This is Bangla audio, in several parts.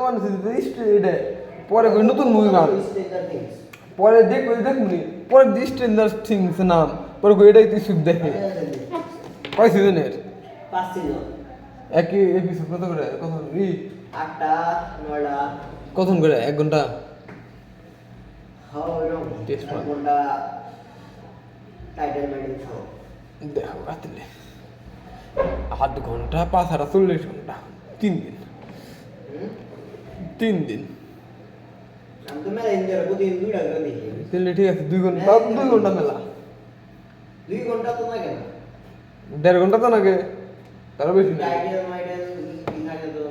মানুষ এটা পরে কই নতুন মুভি বার পরে দেখুনি পরে দি স্ট্রেঞ্জার থিংস নাম পরে কই এটাই তুই সুখ দেখে কয় সিজনের 5 সিজন একই এপিসোড কত করে কখন 8টা 9টা কখন করে 1 ঘন্টা হাও এরকম টেস্ট মার। কোনটা টাইটেল মেডিং শো দেখো রাত্রে 8 ঘন্টা 5 আর 40 ঘন্টা 3 দিন 3 দিন আমি তো মেলা ইন্ডিয়ার প্রতিদিন 2টা করে দেখি তাহলে ঠিক আছে 2 ঘন্টা 2 ঘন্টা মেলা 2 ঘন্টা তো না কেন 1.5 ঘন্টা তো নাকি তার বেশি না টাইটেল মাইটেল কি থাকে তো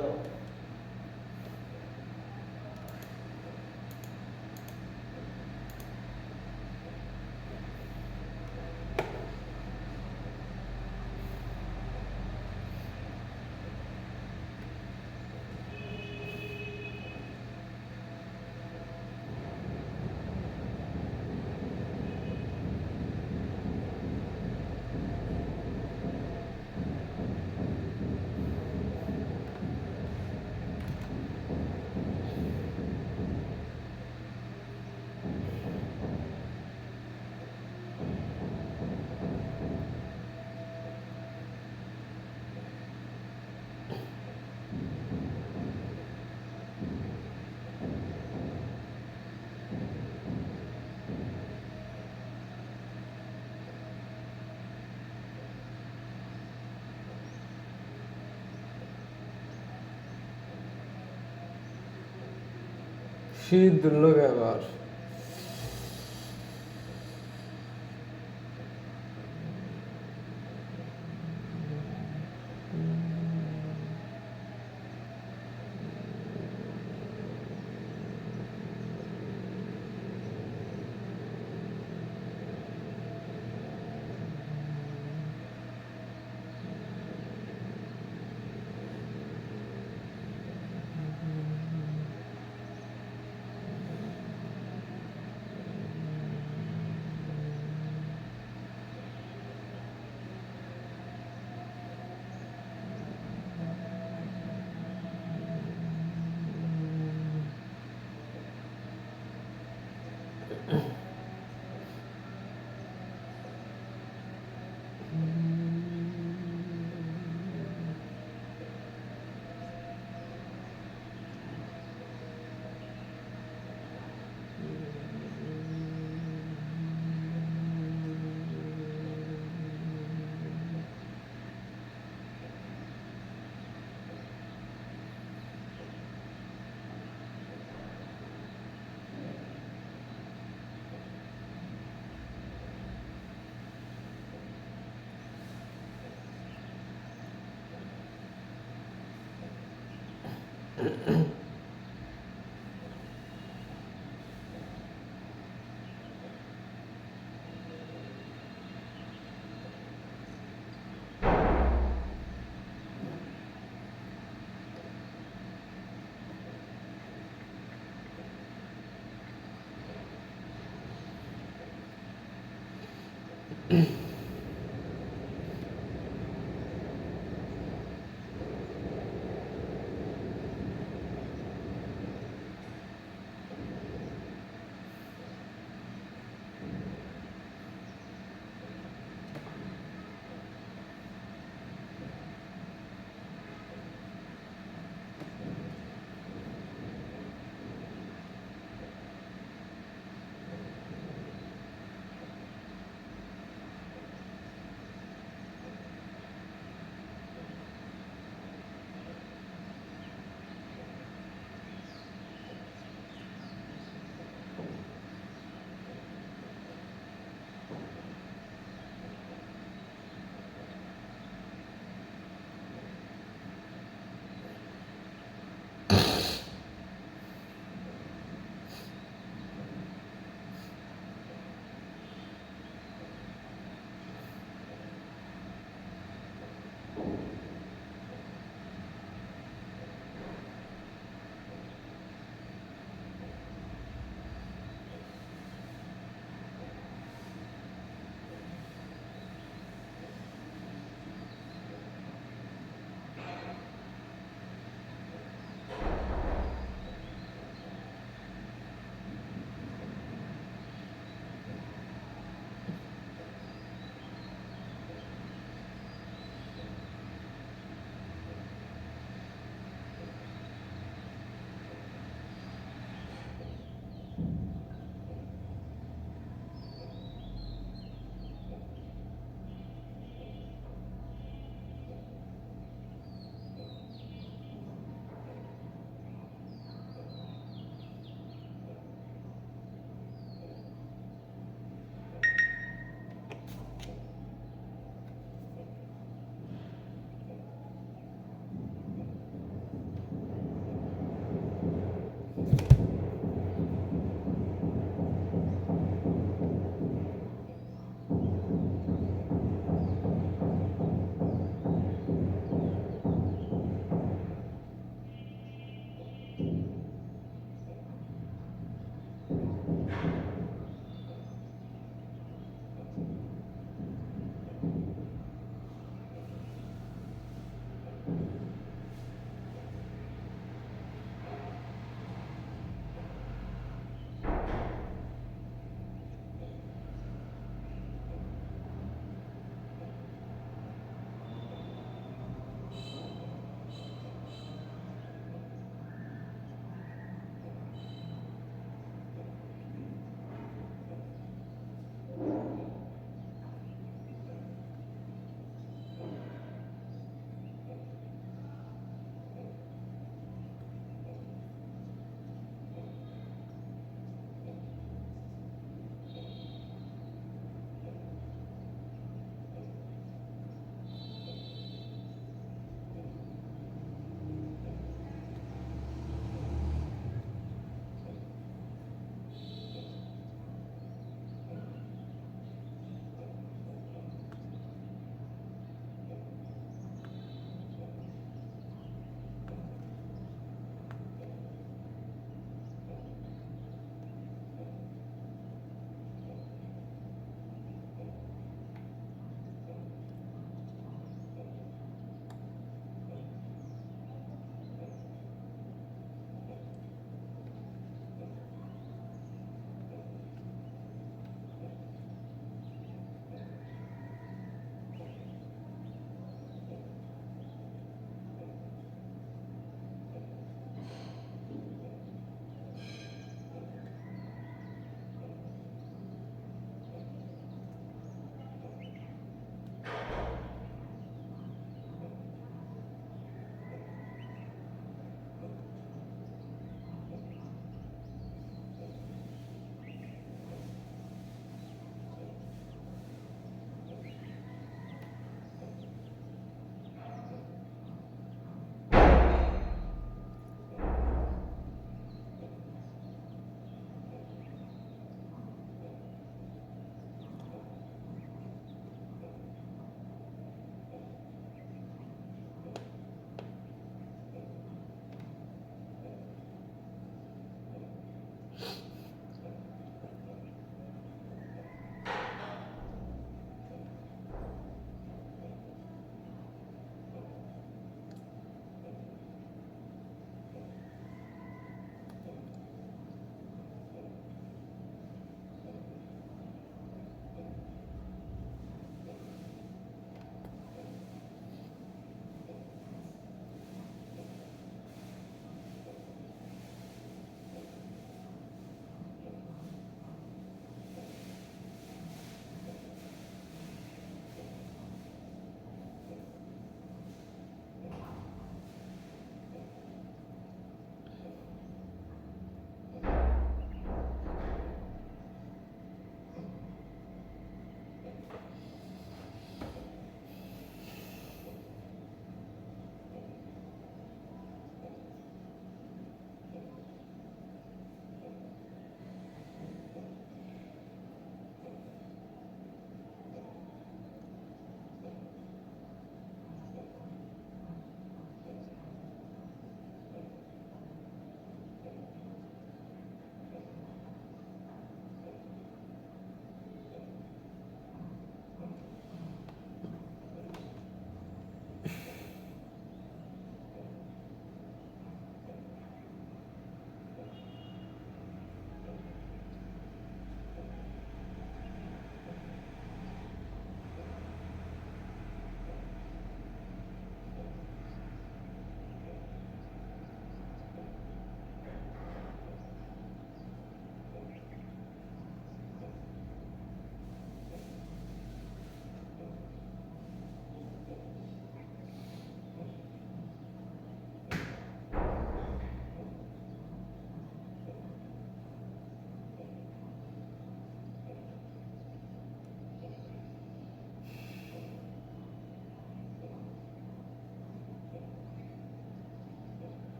শীত ধরলো আবার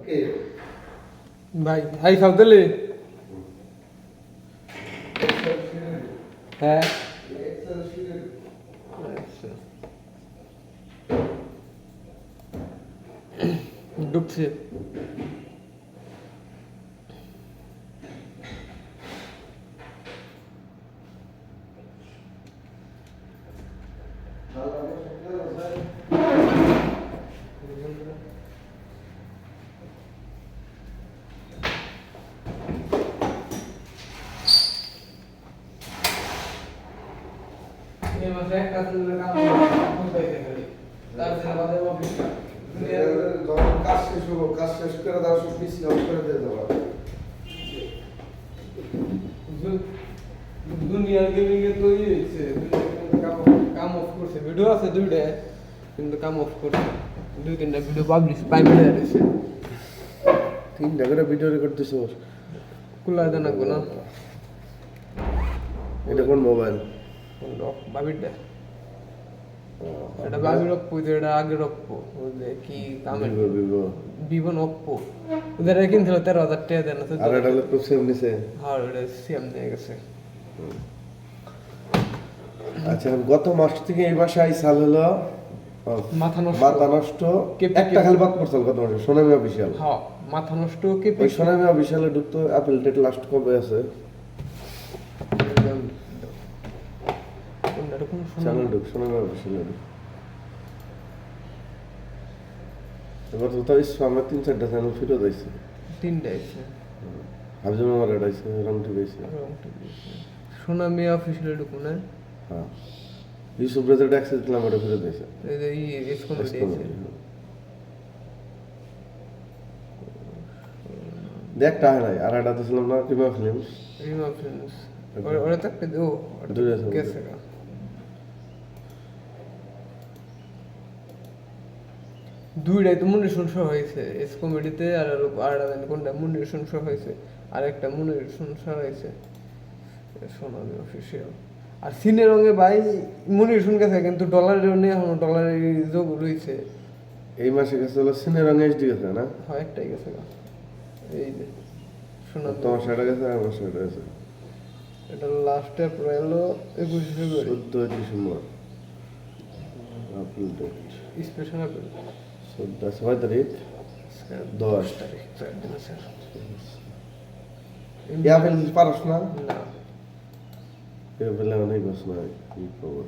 কে ভাই হাই খাও দিলে হ্যাঁ আচ্ছা ডুবছে এই মাসে একটা দিলে কাম করতে খালি তারপরে বাদে অফিস যখন কাজ শেষ হবো কাজ শেষ করে দাও সব বিশ্রাম করে দিয়ে দেবো দুনিয়ার গেমিং এ তো হয়েছে কাম অফ করছে ভিডিও আছে দুইটা কিন্তু কাম অফ করছে দুই তিনটা ভিডিও পাবলিশ প্রাইভেট হয়ে গেছে 3টা করে ভিডিও রেকর্ড দিছো কুলা দেনা কোনা এটা কোন মোবাইল বাবিটা এটা বাবির অপ্পো এটা আগের অপ্পো ওদের কি কামে ভিভো বিভন অপ্পো ওদের কিনছিল 13,000 টাকা দেন আর এটা হলো খুব সেম নিছে হ্যাঁ ওটা সিএম নিয়ে গেছে আচ্ছা গত মাস থেকে এই মাসে আই সাল হলো মাথা নষ্ট মাথা নষ্ট একটা খালি বাদ পড়ছিল গত মাসে সোনামি অফিসিয়াল হ্যাঁ মাথা নষ্ট কে ওই সোনামি অফিসিয়ালে ঢুকতো অ্যাপেল ডেট লাস্ট কবে আছে চ্যানেল ঢুক সোনামি অফিসিয়ালে এবার তো তাই আমার 3-4টা চ্যানেল ফিরে দিয়েছে তিনটা আছে হাফিজুল আমার এটা আছে রং ঠিক আছে সোনামি অফিসিয়াল ঢুকু না হ্যাঁ ইউসুফ রেজাল্ট অ্যাক্সেস দিলাম এটা ফিরে দিয়েছে এই যে এস কমেডি আছে দেখটা হয় নাই আর একটা তো ছিলাম না টিমা ফিল্ম রিমা ফিল্মস ওরা তো ও দুই আছে কেসে দুইটাই তো মনিশন শো হয়েছে এস কমেডিতে আর কোনটা মনিশন শো হয়েছে আর একটা মনিশন শো হয়েছে সোনামি অফিসিয়াল আর সিনে রঙে ভাই মনিশন গেছে কিন্তু ডলারের নিয়ে এখনো ডলারের যোগ রয়েছে এই মাসে গেছে হলো সিনে রং এইচডি গেছে না হয় একটাই গেছে এই যে সোনামি তোমার সেটা গেছে আর আমার সেটা গেছে এটা লাস্ট এপ্রিল 21 ফেব্রুয়ারি 14 ডিসেম্বর আপেল ডেট স্পেশাল এপ্রিল 6 তারিখ 10 তারিখ 4 দিন আছে এই আপেল পারস না না এই আপেল অনেক বস না কি খবর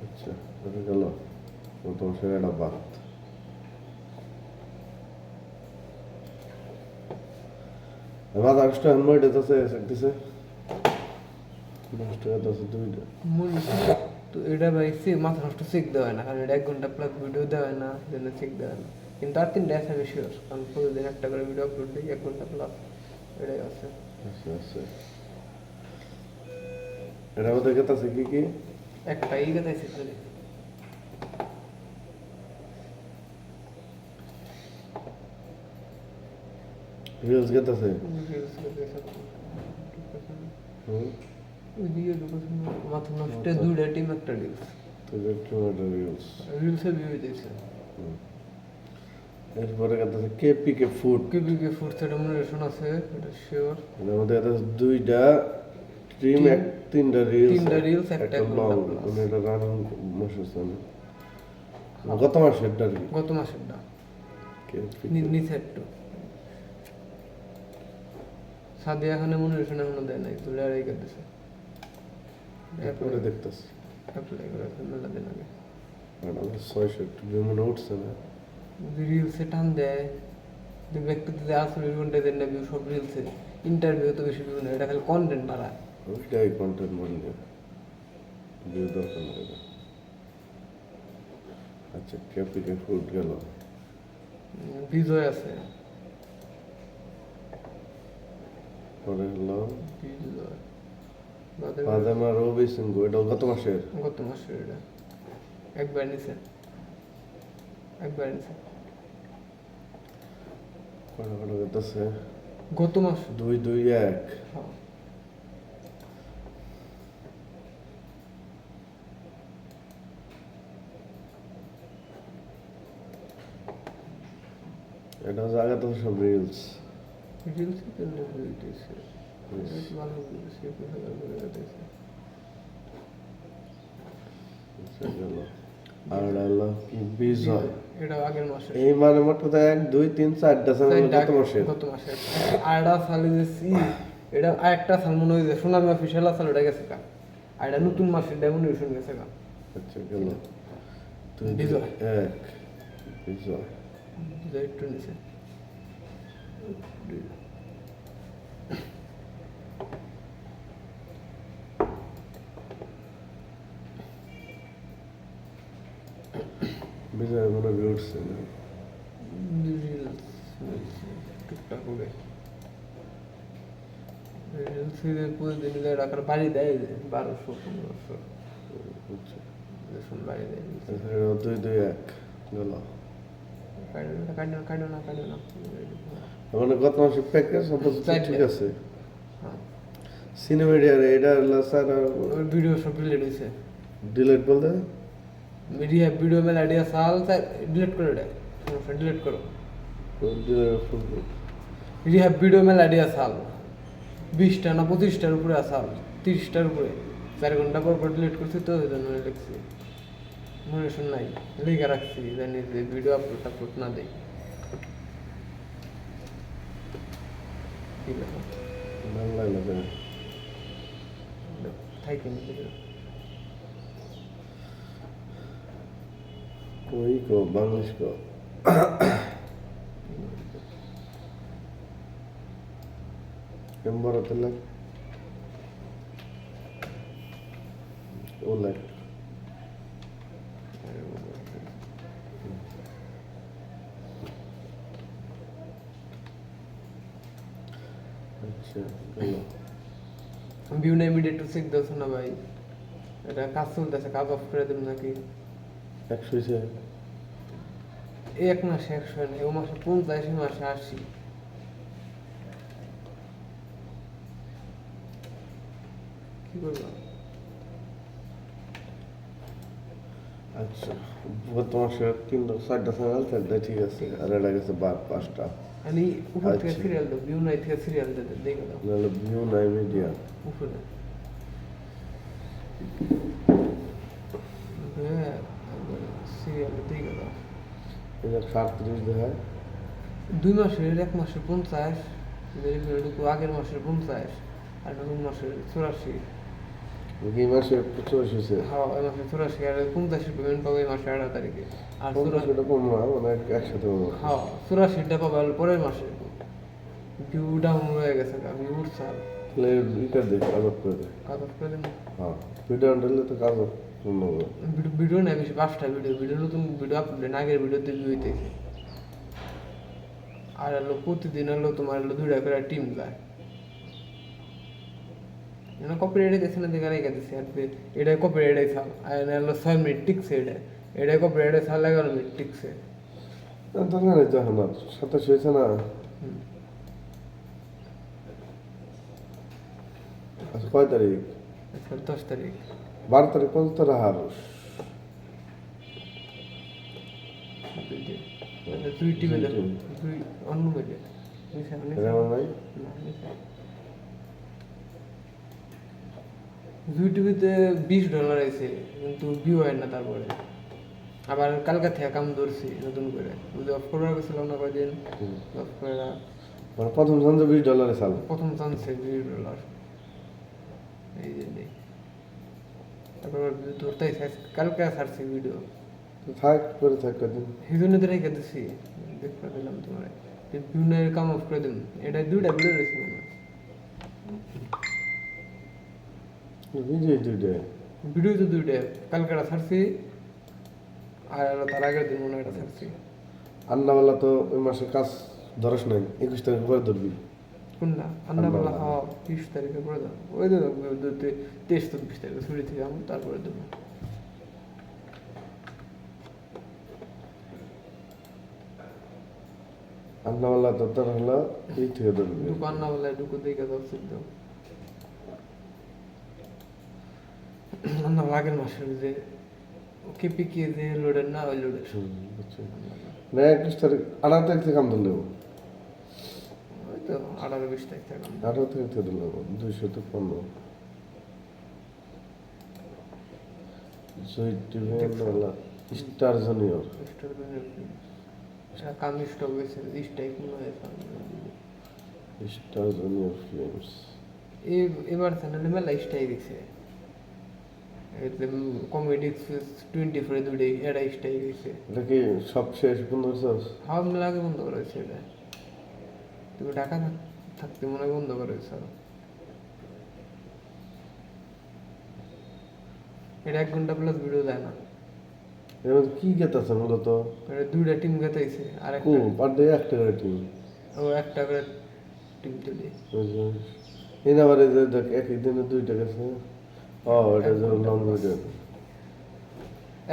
আচ্ছা এটা গেল প্রথম সেটা বাদ আমার আরেকটা আনমাইড আছে দিছে নষ্ট হয়ে আছে দুইটা মনিশন তো এটা ভাই মাথা নষ্ট চেক দেওয়া হয় না কারণ এটা 1 ঘন্টা প্লাস ভিডিও দেওয়া হয় না জন্য চেক দেওয়া হয় না কিন্তু আর 3টা আছে আমি শিওর কারণ প্রতিদিন একটা করে ভিডিও আপলোড দিই 1 ঘন্টা প্লাস এটাই আছে আচ্ছা আচ্ছা এটা আমাদের কাছে আছে কি কি একটা ই কথা আছে খালি রিলস গেট আছে ওই দিয়ে ঢুকেছে মাথা নষ্ট দুইটা টিম একটা রিলস তো টমেটো রিলস রিলসে ভিউ দিয়েছে এরপরে কাছে আছে কেপিকে ফুড কেবিকে ফুড সেটা মনিশন আছে এটা শিওর এর মধ্যে আছে দুইটা টিম এক তিনটা রিলস তিনটা reels, একটা লং plus। মানে এটা রানিং মোশন গত মাসের টা গত মাসেরটা নিচে একটু সাদিয়া এখানে মনিশন এখনো দেয় নাই তুলে আর এই করতেছে এরপরে দেখতেছি অ্যাপ্লাই করে মেলা দিন আগে আর আমার 600 একটু ভিউ উঠছে না রিলসে টান দেয় দুই ব্যক্তিতে আসলে ঘন্টা দেন না ভিউ সব রিলসে ইন্টারভিউ তো বেশি ভিউ না এটা খালি কন্টেন্ট বাড়ায় ওইটাই কন্টেন্ট বলি ভিউ দরকার না এটা। আচ্ছা কেপিকে ফুড গেল বিজয় আছে পরে হলো বিজয় বাদামা রবি সিংহ, এটা গত মাসের। গত মাসের এটা একবার নিছে কটা কটা করতেছে? গত মাস 2-2-1। হ্যাঁ। এটা হচ্ছে আগে তো সব রিলস। রিলস কেন হইতেছে ভালো সে ভালো করে দিতেছে গেল আর হলো কি বিজয়, এটা আগের মাসে এই মানে মোট কথা 1-2-3-4টা চ্যানেল গত মাসের। গত মাসে আরটা সালে যে সি এটা আরেকটা সাল মনে হয় যে সোনামি অফিসিয়াল সাল ওটা গেছে কা আর এটা নতুন মাসের ডেমোনেশন গেছে কা আচ্ছা গেল বিজয়। 2-2-1 বিজয়। যে একটু নিচে বিজয় মনে হয় উঠছে না। রিলস টুকটাক করে রিলস প্রতিদিন টাকার বাড়ি দেয় 1200-1500 আচ্ছা দেখুন বাড়ি দেয় এটা 2-2-1 গেল। কাটো না মানে গত মাসের প্যাকেজ অবস্থা ঠিক আছে। হ্যাঁ সিনেমেডিয়ার এটা হলো স্যার ভিডিও সব ডিলিট হয়েছে ডিলিট বলতে মিডিয়া ভিডিও মেলা আইডিয়া সাল ডিলিট করে দেয় সমস্যা ডিলিট করো রিহাব ভিডিও মেলা আইডিয়া সাল 20টা না 25টার উপরে আসাল 30টার উপরে 4 ঘন্টা পর ডিলিট করছি তো ওই জন্য লিখছি মনে শুন নাই লিখে রাখছি জানি যে ভিডিও আপলোড না দেয় ঠিক আছে বাংলায় লাগে থাকি ভিডিও ওই কো বাংলিশ কো কেমন তেল ওলে আচ্ছা হলো ভিউ না ইমিডিয়েট টু চেক দাও না ভাই এটা কাজ চলতেছে কাজ অফ করে দেব নাকি 100 হইছে এই এক মাসে 100 নেই ও মাসে 50 এই মাসে 80 কি করবো আচ্ছা গত মাসে 3-4টা চ্যানেল থাকলে ঠিক আছে আর এটা গেছে 5টা আমি উপর থেকে আচ্ছা। সিরিয়াল দাও ভিউ নাই থেকে সিরিয়াল দিতে দেখে দাও নাহলে ভিউ নাই মিডিয়া উপরে হ্যাঁ সিরিয়াল দেখে দাও এটা 37 দেখায় 2 মাসের 1 মাসের 50 যেটুকু আগের মাসের 50 আর নতুন মাসের 84 এই মাসে 25 হয়েছে হ্যাঁ এই মাসে 84 আর 50 পেমেন্ট পাবো এই মাসে 18 তারিখে আর 50 কম না মানে একসাথে কম হ্যাঁ 84টা পাবো পরের মাসে ভিউ ডাউন হয়ে গেছে ভিউ উঠছে তাহলে এটা দেখ কাজ করে দে কাজ করে দেন হ্যাঁ ভিডিও আনলে তো কাজ পূর্ণ হবে ভিডিও না বেশি 5টা ভিডিও নতুন ভিডিও আপলোড আগের ভিডিওতে ভিউ হইতেছে আর হলো প্রতিদিন হলো তোমার হলো 2টা করে টিম যায় না কপিরাইট দিছে না দেখা রেখে দিছে আর এটা কপিরাইট ছাল আর হলো 6 মিনিট টিকছে এটা কপিরাইট ছাল 11 মিনিট টিকছে তো না রে যখন 27 হয়েছে না আচ্ছা কয় তারিখ আজকাল 10 তারিখ 12 তারিখ পর্যন্ত রাহার দুই টিমে দুই অন্য মিলে নিছে এমন নাই ইউটিউবেতে $20 আছে কিন্তু ভিউ হয় না তারপরে আবার কালকা থেকে কাম ধরছি নতুন করে বুঝে অফ করে গেছিলাম না কয়দিন অফ করে মানে প্রথম জন তো $20 সাল প্রথম চান্সে $20 এই যে নেই তারপর ধরতেই কালকে ছাড়ছি ভিডিও থাক করে থাক কদিন এই জন্য তো রেখে দিছি দেখতে দিলাম তোমার ভিউনের কাম অফ করে দিন এটা 2টা ভিডিও রয়েছে মনে হয় ভিডিও দুইটা ভিডিও তো 2টা কালকে ছাড়ছি আর তার আগের দিন মনে হয় এটা ছাড়ছি আন্নাওয়ালা তো ওই মাসে কাজ ধরস নাই 21 তারিখ পরে ধরবি কোনটা আন্নাবেলা হওয়া 30 তারিখে পরে যাবো ওই দেবো 23-24 তারিখে ছুটি থেকে যাবো তারপরে দেবো আন্নাওয়ালা তো তোর হলো এই থেকে ধরবি ঢুকো আন্নাবেলায় ঢুকো দেখে যাও সিদ্ধ আন্না আগের মাসের যে কেপিকে যে লোডের না ওই লোডের না 21 তারিখ 18 তারিখ থেকে কাম ধরলে ওই তো 18-20 তারিখ থেকে 18 তারিখ থেকে ধরলে 215 জয় টিভি আন্নাওয়ালা স্টার জুনিয়র কাম স্টক হয়েছে স্টাইক মনে হয় স্টার জুনিয়র ফিল্মস এবার চ্যানেলে মেলা স্টাইক দিছে কমেডি 24 দুটো এটা স্টাইক দিছে এটা কি সব শেষ বন্ধ করছস হাওয়া মেলা আগে বন্ধ করা হয়েছে এটা তুমি ঢাকা থাকতে মনে হয় বন্ধ করা হয়েছে আরো। এটা 1 ঘন্টা প্লাস ভিডিও দেয় না এর মধ্যে কি গেতাছে মূলত এটা দুইটা টিম গেতাইছে আর কো একটা পার ডে একটা করে টিম ও একটা করে টিম তুলি এই না বারে যে দেখ একই দিনে দুইটা গেছে ও এটা যে লং ভিডিও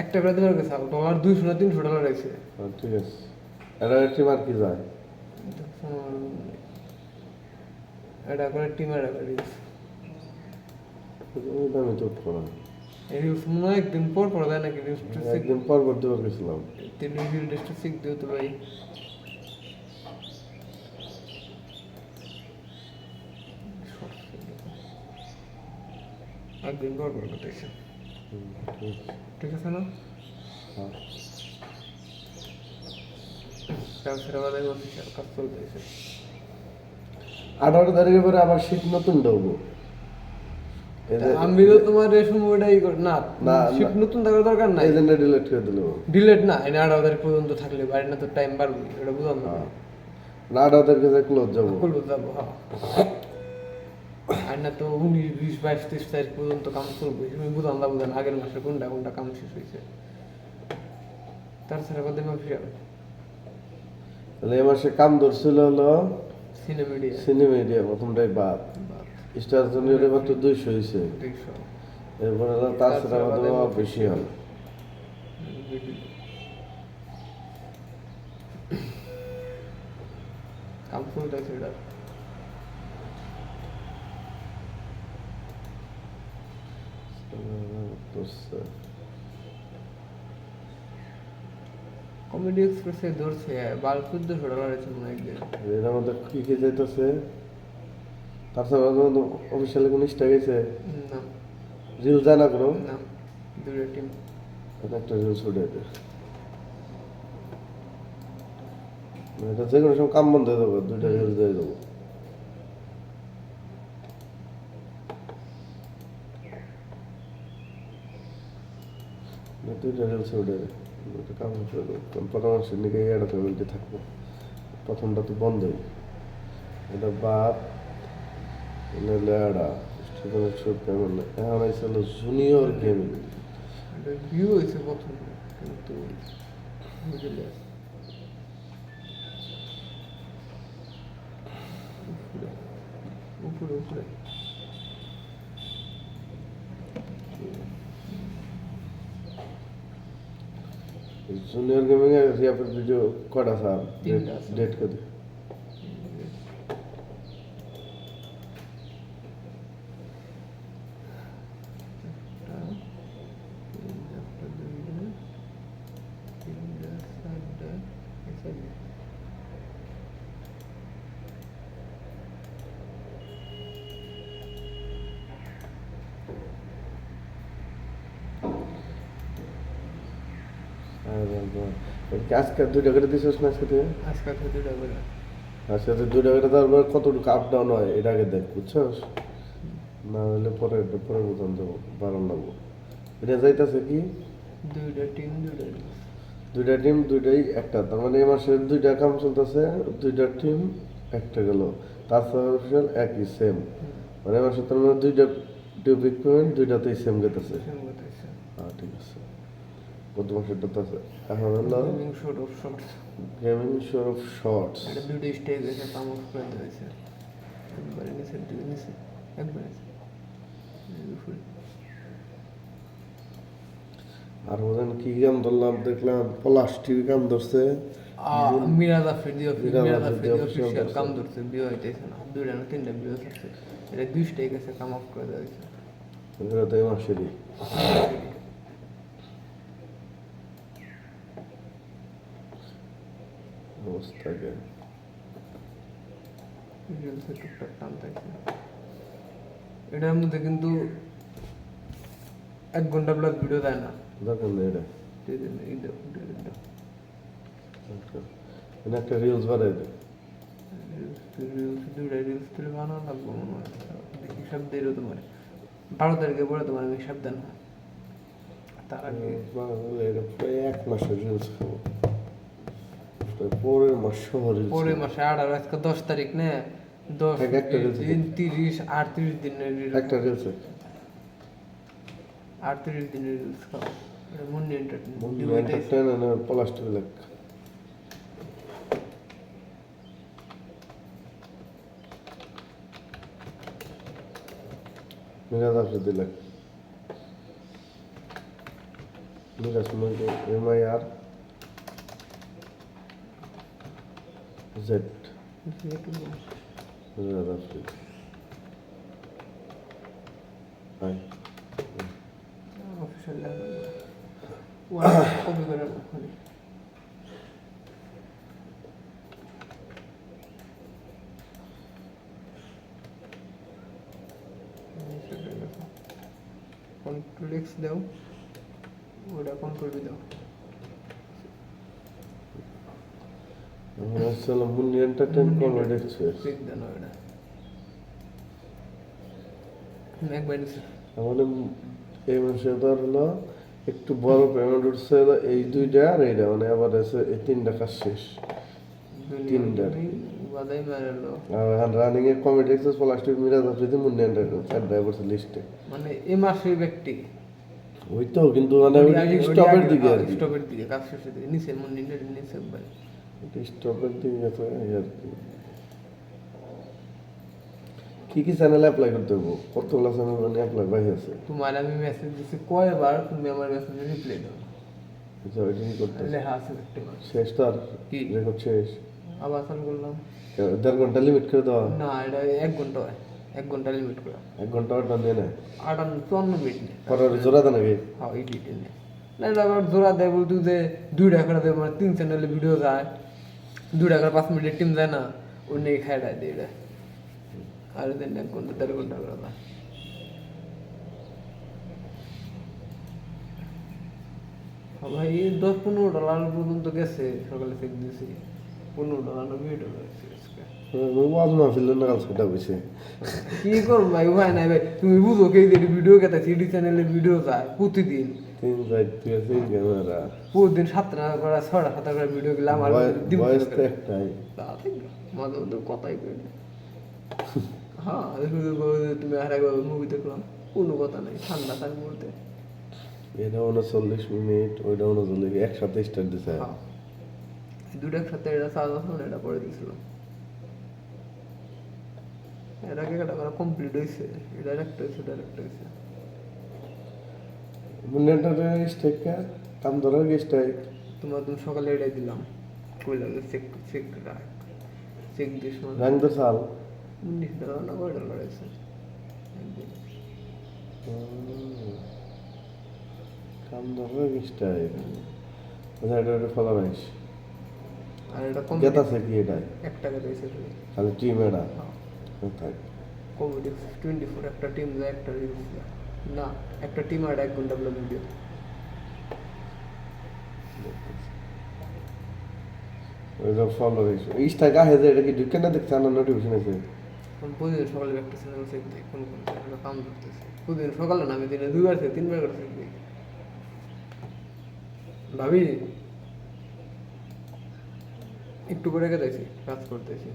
একটা করে দেওয়ার গেছে ডলার $200-300 আছে ঠিক আছে এটা টিম আর কি যায় এটা করে টিমের রিলস ওই দামে তো করা এই রিলস মনে হয় একদিন পর পর দেয় নাকি রিলস একদিন পর পর দেওয়ার গেছিলাম তিন রিভিউ লিস্টে সিক দিও তো ভাই একদিন পর পর করতেছে ঠিক আছে না হ্যাঁ। তারপরে আমাদের অফিসিয়াল কাজ চলতেছে 18 তারিখে পরে আবার শীত নতুন ঢুকবো আমি তো তোমার এই সময়টাই না না, শিফট নতুন থাকার দরকার নাই এই জন্য ডিলেট করে দিল ডিলেট না এটা 18 তারিখ পর্যন্ত থাকলে বাইরে না তো টাইম বাড়বে এটা বুঝলাম না না 18 তারিখে যে ক্লোজ যাবো খুলবো যাবো হ্যাঁ আর না তো 19-20-22-23 তারিখ পর্যন্ত কাম চলবে তুমি বুঝলাম না বুঝলাম আগের মাসে কোনটা কোনটা কাম শেষ হয়েছে তাছাড়া বাদে অফিসিয়াল তাহলে এই মাসে কাম ধরছিল হলো সিনেমিডিয়া সিনেমিডিয়া প্রথমটাই বাদ স্টার জুনিয়রে মাত্র 200 হয়েছে 200 এরপরে হলো তাছাড়া আমাদের বেশি হয় কাম চলতেছে এটা কমেডি এক্সপ্রেসে ধরছে $1200 আছে মনে হয় একদিন এর মধ্যে কি কি যাইতেছে তাছাড়া অফিসিয়ালি কোনো স্টার গেছে না রিল জানা করো না দুটো টিম একটা রিল ছুটে দে এটা যে কোনো সময় কাম বন্ধ হয়ে যাবে দুইটা রিল দিয়ে দেবো দুইটা রিল ছুটে দে দুইটা কাম করে দেবো পরামর্শের নিকে এটা ফ্যামিলিতে থাকবো প্রথমটা তো বন্ধই এটা বাপ লেডা স্টুডেন্ট শুট পেমেন্ট এখন আইসল জুনিয়র গেমিং এটা ভিউ হয়েছে প্রথম কিন্তু বুঝলে উপরে উপরে জুনিয়র গেমিং এর রিয়াপের ভিডিও কটা স্যার তিনটা আছে। ডেট কত আজকে 2 টাকা দিছিস না আজকে তুই আজকে তো দুটা করে আজকে 2 টাকা তারপর কতটুকু আপ ডাউন হয় এটা আগে দেখ বুঝছস না হলে পরে বুঝান যাবো বারণ লাগবো এটা যাইতেছে কি দুইটা টিম দুইটা টিম দুইটাই একটা তার মানে এই মাসে 2টা কাম চলতেছে 2টা টিম একটা গেল তাছাড়া অফিসিয়াল একই সেম মানে এই মাসে তার মানে 2টা টিউব ইকুইপমেন্ট 2টাতেই সেম গেতেছে হ্যাঁ ঠিক আছে কত মাসেরটা তো আছে এখন হলো short of swords gaming show of swords এটা দুটো স্টেজ আছে কাম অফ করে দিয়েছে একবারে নিচের দিকে নিচে একবারে উপরে। আর ওদের কি কাম ধরলাম দেখলাম প্লাস্টিক কাম ধরছে মিরাজ আফ্রিদি মিরাজ আফ্রিদি অফিসিয়াল official কাম ধরছে বিয়ে হইতেছে না, দুইটা না তিনটা বিয়ে হচ্ছে, এটা 20টাই গেছে কাম অফ করে দেওয়া হয়েছে। এগুলো তো এই মাসেরই অবস্থাকে রিলসে টুকটাক টান থাকছে। এটার মধ্যে কিন্তু 1 ঘন্টা প্লাস ভিডিও দেয় না। দরকার নেই এটা এই দেখো, মানে একটা রিলস বানাই দে দুইটা রিলস তুলে বানানো লাগবো মনে হয়, হিসাব দিয়ে তোমার 12 তারিখে পরে তোমার আমি হিসাব দেন না, তার আগে বানালে এটা প্রায় 1 মাসের রিলস খাবো প্রায় পরের মাস সহ রিলস পরের মাসে 18 আজকে 10 তারিখ না, 10 একটা reels দিন 30 38 দিনের রিলস, একটা রিলস 38 দিনের রিলস খাও। এটা মুন্নি মনে এন্টারটেইনমেন্ট একটা না প্লাস্টিক লাগ মিরাজ আফ্রিদি লাগ মিরাজ মানে MIR Z Miraj Afridi hi official level one copy করে রাখুন। কন্ট্রোল এক্স দাও, ওটা কন্ট্রোল বি দাও। আসলে Munni entertain comedy express click দেন ওটা একবার নিচে। আমাদের এই মাসে ধর হলো একটু বড় পেমেন্ট উঠছে হলো এই দুইটা আর এইটা মানে আবার আছে এই 3টা কাজ শেষ তিনটা। বাদাই মারলো আর রানিং এর comedy express plastic Miraj Afridi Munni entertain চার ড্রাইভার লিস্টে মানে এই মাসের ব্যক্তি ওই তো কিন্তু মানে স্টপের দিকে আর কি স্টপের দিকে কাজ শেষের দিকে নিচে মুন্নি নিচে একবার স্টপের দিকে আছে এই আর কি কি চ্যানেল অ্যাপ্লাই করতে হবে কতগুলো চ্যানেল মানে অ্যাপ্লাই বাই আছে তোমার আমি মেসেজ দিছি কয়বার, তুমি আমার মেসেজে রিপ্লাই দাও, আচ্ছা ওইটা কি করতে হবে? লেখা আছে দেখতে পাচ্ছ। শেষ তো আর কি? রেকর্ড শেষ আবার চালু করলাম, 1.5 ঘন্টা লিমিট করে দেওয়া না এটা 1 ঘন্টা হয়, 1 ঘন্টা লিমিট করে 1 ঘন্টা অর্ডার দিয়ে নেয় 54 মিনিট নেই। পরে জোড়া দেয় নাকি হ্যাঁ এডিট নেই না, এটা আবার জোড়া দেয় বলতে যে 2 টাকা দেয়, মানে 3 চ্যানেলে ভিডিও যায় 2 টাকার 5 মিনিটের টিম যায় না, ওই নিয়ে খাই দেয় এটা আর দেন 1 ঘন্টা 1.5 ঘন্টা করে দেয়। ভাই $10-15 পর্যন্ত গেছে, সকালে চেক দিয়েছি $15 না $20 আজকে। ওয়াজ মাহফিলের নাগাল সেটা হয়েছে কি করবো ভাই, উপায় নাই ভাই, তুমি বুঝো কে যে ভিডিও কেটে সিডি চ্যানেলে ভিডিও যায় প্রতিদিন 3 ক্যামেরা প্রতিদিন 7টা করে 6টা 7টা করে ভিডিও গেলে আমার বয়স তো একটাই মাঝে মধ্যে কথাই কই না। হ্যাঁ তুমি আর একবার মুভি দেখলাম, কোনো কথা নাই, ঠান্ডা তার মধ্যে। এটা 39 মিনিট ওইটা 39 একসাথে স্টার্ট দিছে হ্যাঁ এই দুটো একসাথে এটা চার্জ আছে, এটা পরে দিয়েছিলাম, এর আগে একটা করা কমপ্লিট হয়েছে, এটা একটা হয়েছে, এটা একটা হয়েছে। মুন্ডাটা স্টেক কাম ধরার স্টেক তুমি সকালে এটাই দিলাম, কইলাম যে চেক চেক রাখ, চেক দিস মানে রং তো সাল $19 না $20 আছে একদিন। কাম ধরার স্টেক আচ্ছা এটা ফলো রাইস আর এটা কম গেতাছে কি এটা 1 টাকা দিয়েছে খালি টিম এটা থাক কমেডি 24 একটা টিম যায়, একটা রিলস যায় না, একটা টিম আর 1 ঘন্টা ব্লগ ভিডিও। ওইটা ফলো রাইস স্টেক আহে যে এটা কি ঢুকে না দেখছ না নোটিফিকেশন আছে প্রতিদিন সকালে একটা চ্যানেল চেক দিই, কোন কোন চ্যানেলে কাম করতেছে প্রতিদিন সকালে না, আমি দিনে 2বার থেকে 3বার করে চেক দিই। ভাবি একটু করে গেছি কাজ করতেছি,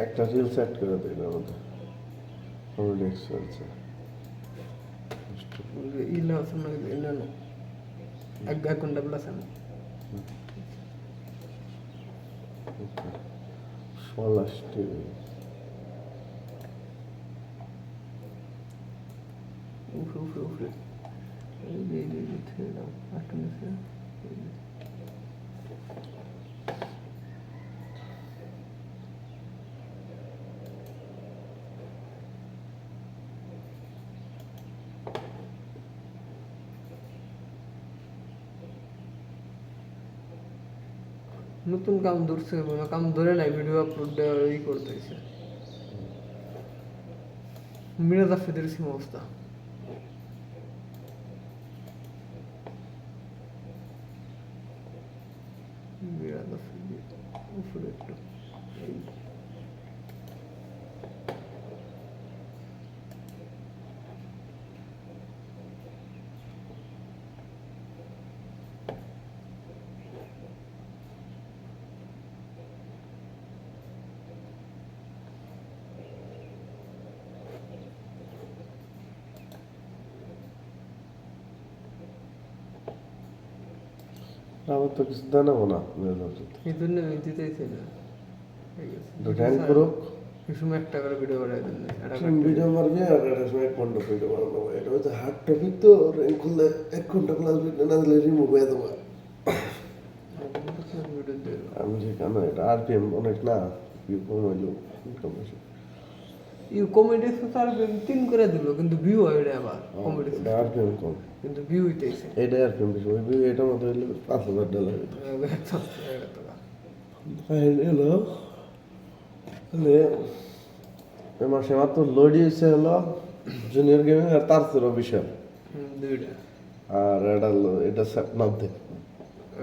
একটা রিল সেট করে দিই না আমাদের কমেডি এক্সপেরিয়েন্স ইলা আছে না, ইলা না 1 ঘন্টা প্লাস আমি পলাশ টিভি উফরে এই ছেড়ে দাও আটটা নিচে নতুন কাম ধরছে কোনো কাম ধরে নাই ভিডিও আপলোড দেওয়ার করতেছে মিরাজ আফ্রিদের সিম অবস্থা মিরাজ আফ্রিদি উপরে একটু এই আমার তো কিছু জানাবো না এই জন্য আমি দিতেইছি না র্যাঙ্ক করো এই সময় একটা করে ভিডিও বানাই দেন ভিডিও মারবি আর একটা সময় কোনটা ভিডিও বানাবো এটা হচ্ছে হার্ড টপিক তো র্যাঙ্ক করলে 1 ঘন্টা ক্লাস ভিডিও না দিলে রিমুভ হয়ে দেবো আমি যে কেন এটা আরপিএম অনেক না কি কমাইলো ইনকাম বেশি ইউ কমেডি স্যার 3 করে দিল কিন্তু ভিউ হয় এটা আবার কমেডি এটা আরপিএম কম কিন্তু ভিউ হইতেছে এটা আরপিএম বেশি ওই ভিউ এটা মতো হইলে $5,000 হলো তাহলে এই মাসে মাত্র লোডি হয়েছে হলো জুনিয়র গেমিং আর তার ছিল বিশাল দুইটা আর এটা মধ্যে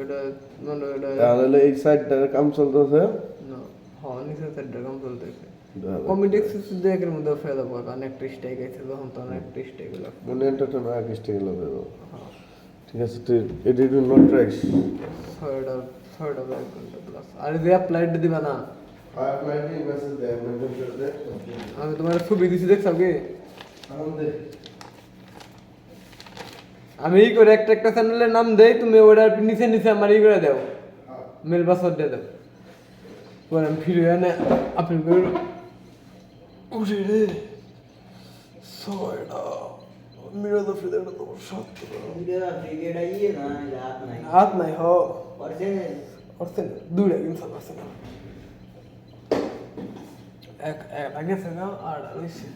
এটা মানে এটা তাহলে এই সাইডটার কাম চলতেছে না হ্যাঁ নিচে সাইডটা কাম চলতেছে কমেডি এক্সেস একের মধ্যে ফেলা পড়া কারণ একটা স্ট্রাইক আছে তখন তো অনেক স্ট্রাইক হলো মনে এন্টারটেইন এক স্টেজ লাগবে ঠিক আছে তুই এডিট নোট ট্রাইস ছয়টা 1 ঘন্টা প্লাস আর যে অ্যাপ্লাইড দিবা না অ্যাপ্লাইডিং মেসেজ দে মেনটেন করে দে আমি তোমার ছবি দিছি দেখছাও কি আমাদের আমি এই করে একটা একটা চ্যানেলের নাম দেই তুমি ওটার নিচে নিচে আমার এই করে দাও মেল পাসওয়ার্ড দিয়ে দাও পরে আমি ফিরে এনে আপনি করে উঠে রে ছয়টা মিরাজ আফ্রিদের তো সত্য ক্রিকেট আইয়ে না রাত নাই হাত নাই হ পারছেন অর্থে দুইটা কিন্তু আছে না এক আগে থেকে আর রয়েছে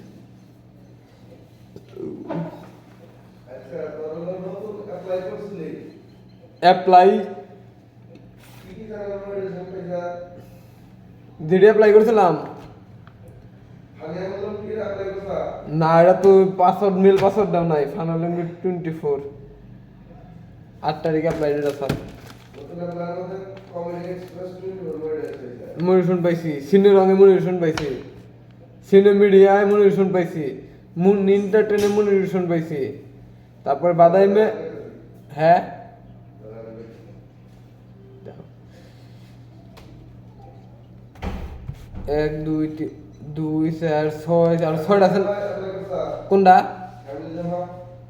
আচ্ছা তোর নতুন অ্যাপ্লাই করছিলি অ্যাপ্লাই কি কি জানা রেজাল্ট পেছা যেটা অ্যাপ্লাই করছিলাম আমি বললাম কি অ্যাপ্লাই করছা না এটা তো পাসওয়ার্ড মেল পাসওয়ার্ড দাও নাই ফাইনাল লিমিট 24 8 তারিখে অ্যাপ্লাই ডেট আছে নতুন অ্যাপ্লাই মধ্যে কমেডি এক্সপ্রেস টুইট ওয়ার্ড আছে মনিশন পাইছি সিনিয়র রঙে মনিশন পাইছি সিনে মিডিয়ায় মনিশন পাইছি মুন এন্টারটেইনে মনিশন পাইছি তারপর বাদাইমে হ্যাঁ এক দুই দুই চার ছয় আর ছয়টা আছে কোনটা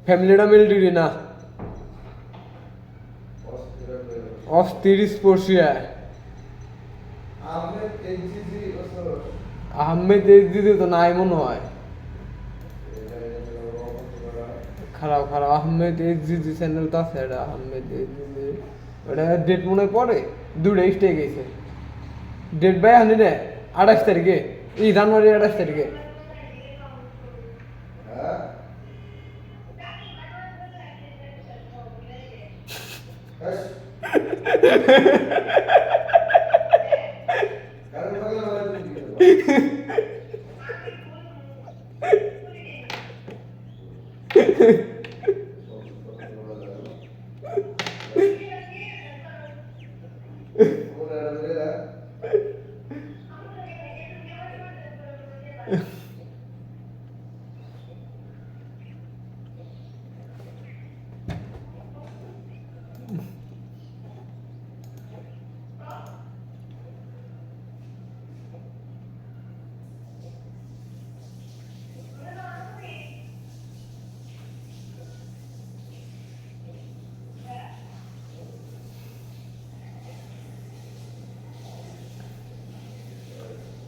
ফ্যামিলিটা মিলিটারি না অস্থির স্পর্শিয়া আহমেদ এই দিদি তো নাই মনে হয় খারাপ খারাপ আহমেদ এইচজিজি চ্যানেল তো আছে এটা আহমেদ এইচজিজি ওটা ডেট মনে হয় পরে দুটো স্টে গেছে ডেট বাই হানি রে 28 তারিখে এই জানুয়ারি 28 তারিখে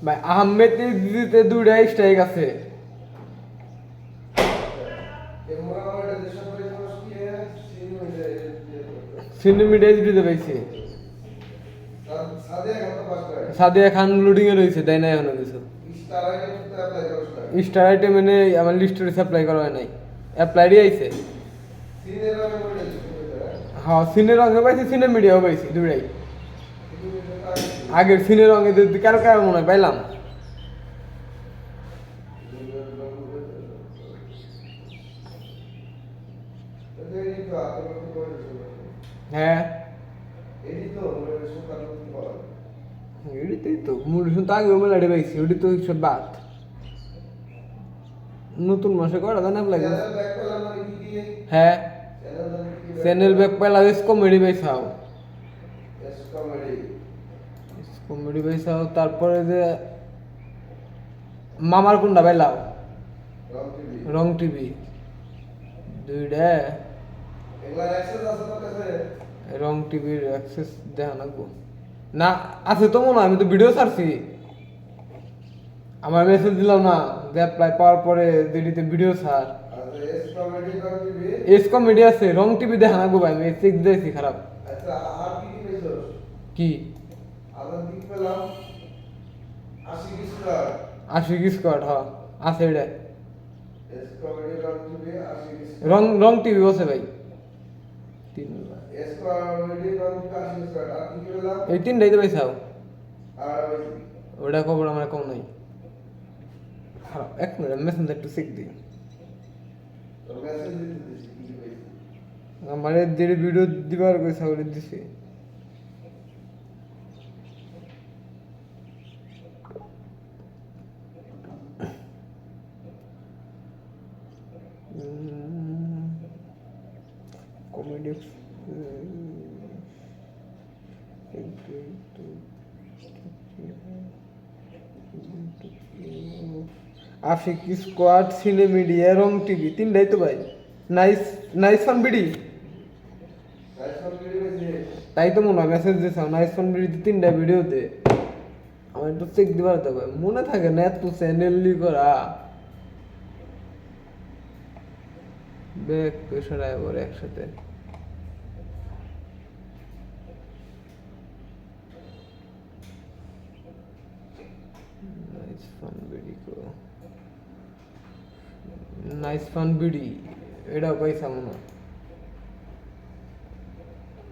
ভাই আহমেদ দিতে দুইটা স্ট্রাইক আছে। সিনেমিডিয়া দিতে পাইছে। সাদিয়া খান লোডিং এ রয়েছে, তাই না? এখনো কিছু স্টার আইটেম এনে আমার লিস্টে সাপ্লাই করা হয় নাই, অ্যাপ্লাইডই আইছে। হ্যাঁ সিনের রঙে পাইছি, সিনে মিডিয়াও পাইছি, দুইটাই। আগের সিনের রঙে কার কার মনে হয় পাইলাম। হ্যাঁ এডিতেই তো মুরসুন তো আগে মেলাডি পাইছি, ওটি তো সব বাদ। নতুন মাসে করা জানা লাগে। হ্যাঁ চ্যানেল ব্যাক পাইলা, এস কমেডি পাইছাও, কমেডি পাইছাও। তারপরে যে মামার কোনটা পাইলাও, রং টিভি দুইটা। রং টিভির অ্যাক্সেস দেখা লাগবো না, আছে তো মনে হয়। আমি তো ভিডিও ছাড়ছি, আমার মেসেজ দিলাম না যে অ্যাপ্লাই পাওয়ার পরে দিদিতে ভিডিও ছাড়। এস কমেডি আছে, রং টিভি দেখা লাগবো ভাই, আমি চেক দিয়েছি খারাপ। কি আশিক স্কোয়াড? হ্যাঁ আছে এটা। রং টিভি আছে ভাই, এই তিনটাই তো পাইছাও। ওটা খবর আমার কম নাই। খারাপ, এক মিনিট মেসেঞ্জার একটু চেক দিই। আমার যে ভিডিও দিবার কইছা ওটা দিছি। কমেডি আশিক স্কোয়াড, সিনে মিডিয়া, রং টিভি তিনটাই তো ভাই। নাইস নাইস ফান বিডি, তাই তো মনে হয় মেসেজ দিয়েছ। নাইস ফান বিডিতে তিনটা ভিডিও দে, আমার একটু চেক দিবার তো ভাই, মনে থাকে না এত চ্যানেল করা। ব্যাক প্রেশার আবার একসাথে। নাইস ফান বিডি এটাও পাইছাম না,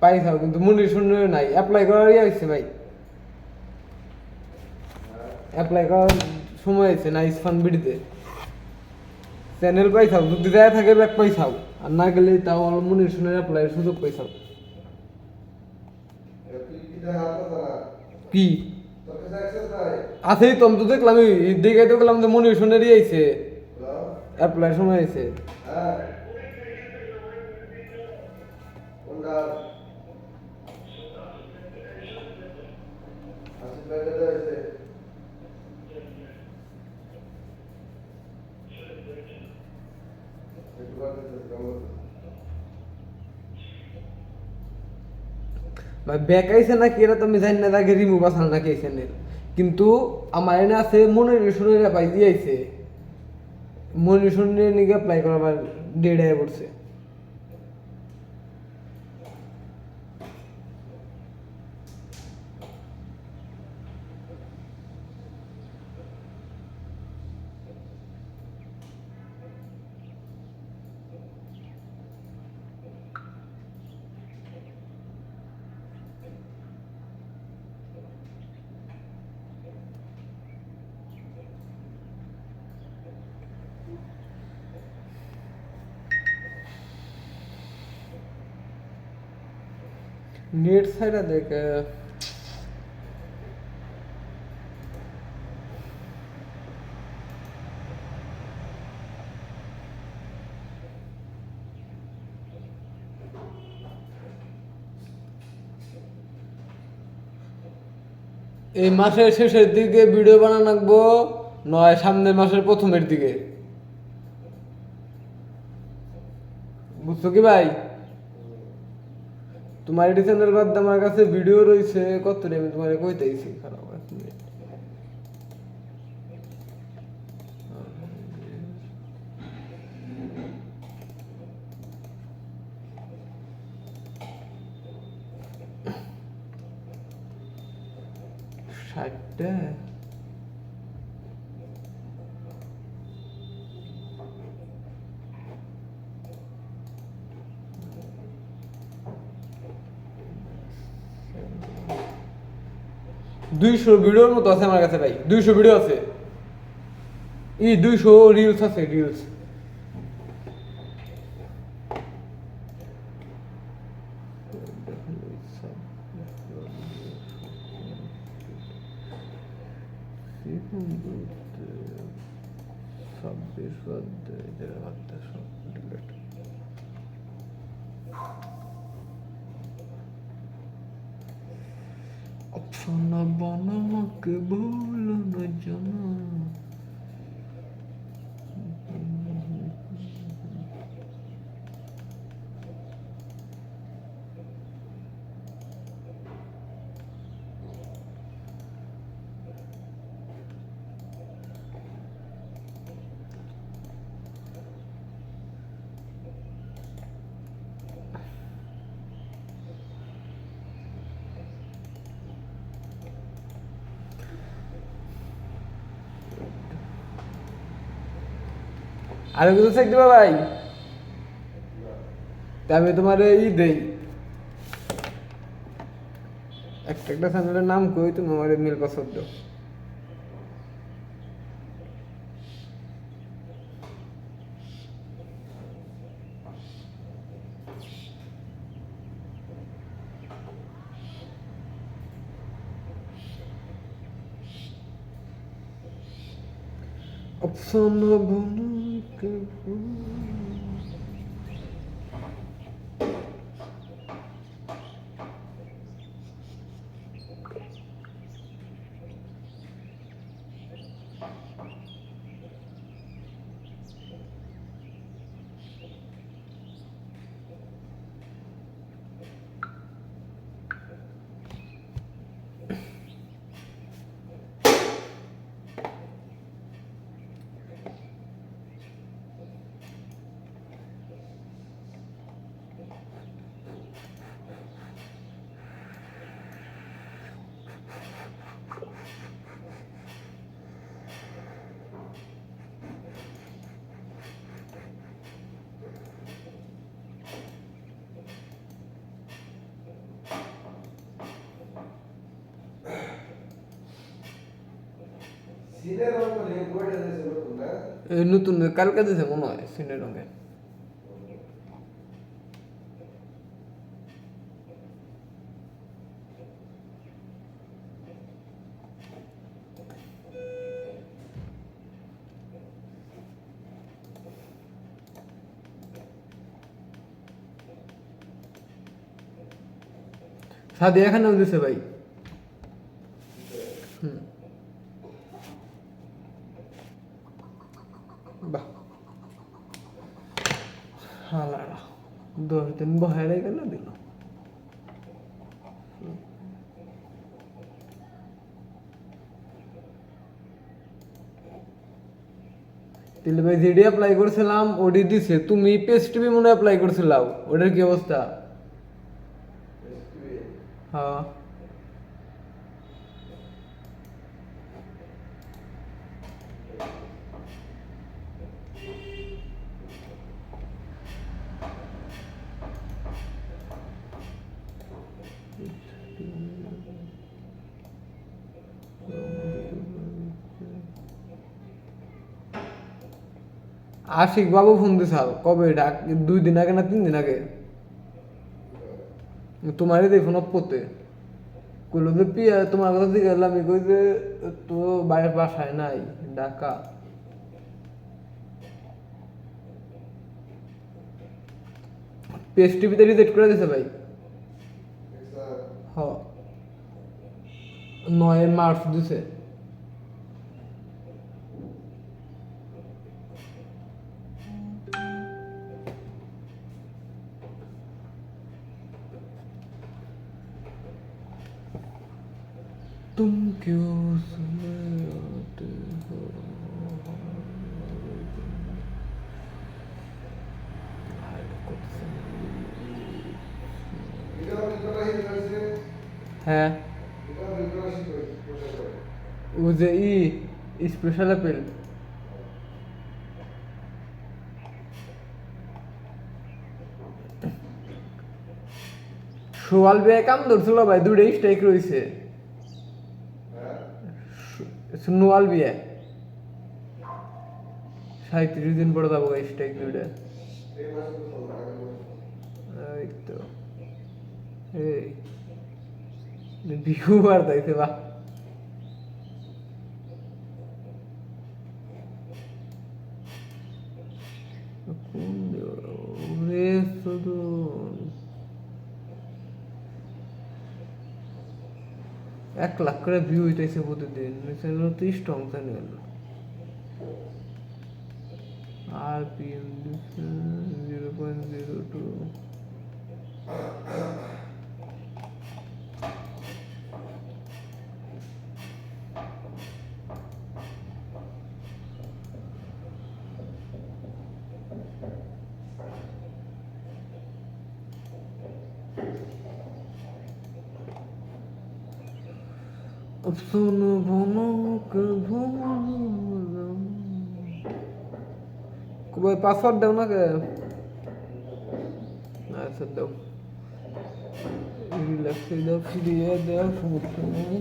পাইছাও কিন্তু মনে শুনে নাই। অ্যাপ্লাই করারই হয়েছে ভাই, অ্যাপ্লাই করার সময় হয়েছে নাইস ফান বিডিতে। চ্যানেল পাইছাও, যদি দেয়া থাকে ব্যাক পাইছাও, আর না গেলে তাও মনে শুনে অ্যাপ্লাইয়ের সুযোগ পাইছাও। কি আছেই তো, আমি তো দেখলাম, দেখে তো গেলাম যে মনে শুনেরই আইছে, অ্যাপ্লাই সময় আইছে। ব্যাক আইছে নাকি এটা তো আমি জানি না, আগে রিমুভ আসাল নাকি এই চ্যানেল। কিন্তু আমার এনে আছে মনিরেশনের পাই দিয়েছে, মনিরেশনের নিকে অ্যাপ্লাই করাবার ডেট আয় পড়ছে। নেট সাইডে দেখে এই মাসের শেষের দিকে ভিডিও বানানো লাগবো, নয় সামনের মাসের প্রথমের দিকে, বুঝছো কি ভাই? তোমার এটি চ্যানেল বাদ আমার কাছে ভিডিও রয়েছে কত, আমি তোমার কইতেছি খারাপ। 60টা দুইশো ভিডিওর মতো আছে আমার কাছে ভাই, 200 ভিডিও আছে, 200 রিলস আছে, রিলস। ছাব্বিশ বাদ সব ডিলেট। अफसाना बना के भूल न जाना। আরো কিছু চেক দিবা ভাই? তা আমি তোমার দেই, একটা একটা চ্যানেলের নাম কই, তুমি আমার মিল পাসওয়ার্ড দাও। अफसाना बना के নতুন কালকে দিয়েছে মনে হয় সিনের রঙে। সাদি এখানেও দিছে ভাই। বাহ, হালারা 10 দিন বহারে গেল দিল। তাহলে ভাই যেডি অ্যাপ্লাই করছিলাম ওডি দিছে, তুমি পেস্ট টিভি মনে অ্যাপ্লাই করছিলাও, ওটার কি অবস্থা? হ্যাঁ আশিক বাবু ফোন দিছাল কবে, এটা 2 দিন আগে না 3 দিন আগে? তোমারই দেই ফোন অপতে কইলো যে পিয়া তোমার কথা দিকে গেলাম, আমি কই যে তো বাইরের বাসায় নাই ঢাকা। পেস্ট টিভিতে রিজেক্ট করে দিছে ভাই। হ 9 মার্চ দিছে। तुम क्यों समय आते हो? হ্যাঁ ও যে স্পেশাল অ্যাপেল সোয়াল বিয়ে কাম ধরছিল ভাই দুটো স্ট্রাইক রয়েছে নোয়াল বিয়ে 37 দিন পরে যাবো স্ট্রাইক দুইটা এই তো এই ভিউ আর যাইতে বা রে সদন 1 লাখ করে ভিউ হইতেছে প্রতিদিন চ্যানেল তো স্ট্রং চ্যানেল RPM 0.02 अफसाना बना के भाई पासवर्ड दाও না কে আচ্ছা দাও রিল্যাক্স দাও ফিরিয়ে দাও সমস্যা নেই